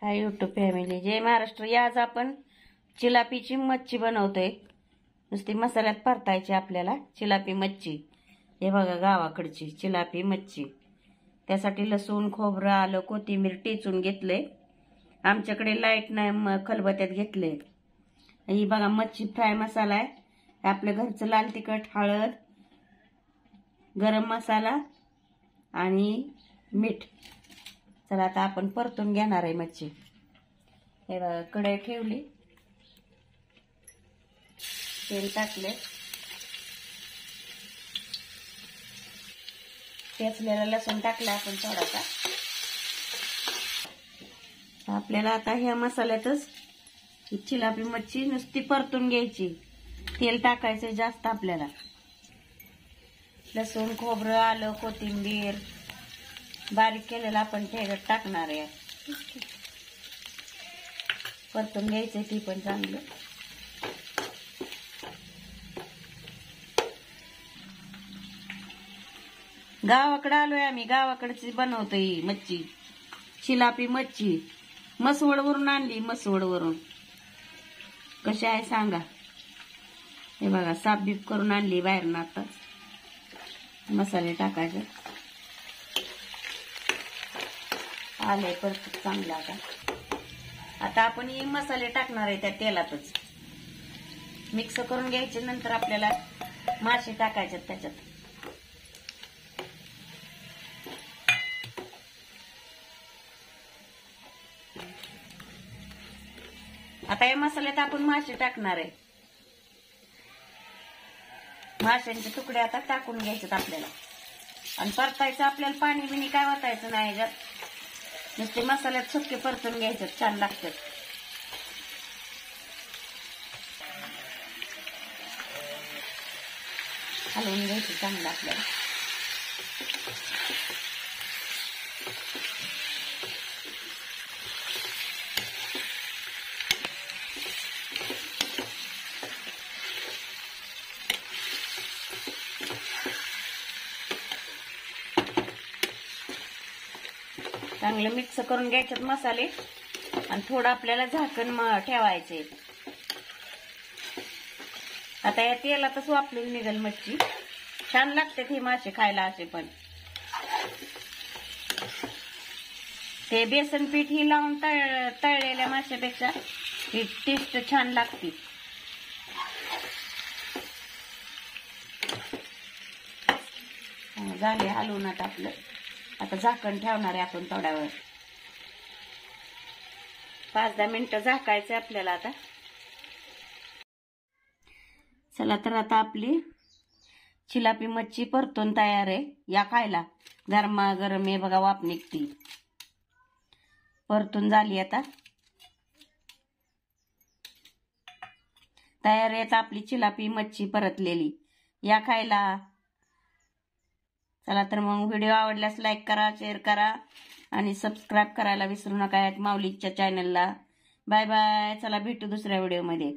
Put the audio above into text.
Hi YouTube family, जय महाराष्ट्र। आज आपण चिलापीची मच्छी बनवतोय। नुसती मसाल्यात परतायची आपल्याला चिलापी मच्छी। हे बघा गावाकडची चिलापी मच्छी। त्यासाठी लसूण, खोबरं, आलं, कोथिंबीर टेचून घेतले। आमच्याकडे लाईट नाही, खलबत्त्यात घेतले। ही बघा मच्छी फ्राय मसाला आहे। आपल्या घरचं लाल तिखट, हळद, गरम मसाला आणि मीठ। चला आता आपण परतून घेणार आहे मच्छी। हे बघा कढई ठेवली, तेल टाकले, ठेचलेला लसूण टाकला आपण थोडासा। आपल्याला आता ह्या मसाल्यातच ही चिलापी मच्छी नुसती परतून घ्यायची। तेल टाकायचं जास्त आपल्याला। लसूण, खोबरं, आलं, कोथिंबीर बारीक केलेला आपण ठेगत टाकणार आहे। परतून घ्यायचं ती पण चांगलं। गावाकडे आलोय आम्ही, गावाकडची बनवतोय मच्छी, चिलापी मच्छी। मसवडवरून आणली, मसवडवरून। कशी आहे सांगा। हे बघा साफ बीप करून आणली बाहेरनं आता। मसाले टाकायचे, आले परत चांगला। आता आपण हे मसाले टाकणार आहे त्या तेलातच, मिक्स करून घ्यायचे। नंतर आपल्याला मासे टाकायचे त्याच्यात। आता या मसाल्यात आपण मासे टाकणार आहे। माशांचे तुकडे आता टाकून घ्यायचे आपल्याला आणि परतायचं। आपल्याला पाणी बिणी काय वाटायचं नाही ह्याच्यात, नुसते मसाल्यात सुक्के परतून घ्यायचे, छान लागतात। हलवून घ्यायचं चांगलं आपल्याला। चांगलं मिक्स करून घ्यायचे मसाले आणि थोडं आपल्याला झाकण ठेवायचे। आता या तेलातच वाफलून निघेल मच्छी। छान लागते ही मासे खायला असे पण। ते बेसन पीठ ही लावून तळलेल्या माशापेक्षा ही टेस्ट छान लागते। झाले हलवून आता आपलं। आता झाकण ठेवणार आहे आपण थोड्या वेळ, 5-10 मिनिटं झाकायचं आपल्याला आता। चला तर आता आपली चिलापी मच्छी परतून तयार आहे। या खायला गरमागरम आहे बघा, वाफ निघती। परतून झाली आता तयार आहे आपली चिलापी मच्छी परतलेली। या खायला। चला तर मग व्हिडिओ आवडल्यास लाईक करा, शेअर करा आणि सबस्क्राईब करायला विसरू नका माऊलीच्या चॅनलला। Bye bye. चला भेटू दुसऱ्या व्हिडिओमध्ये।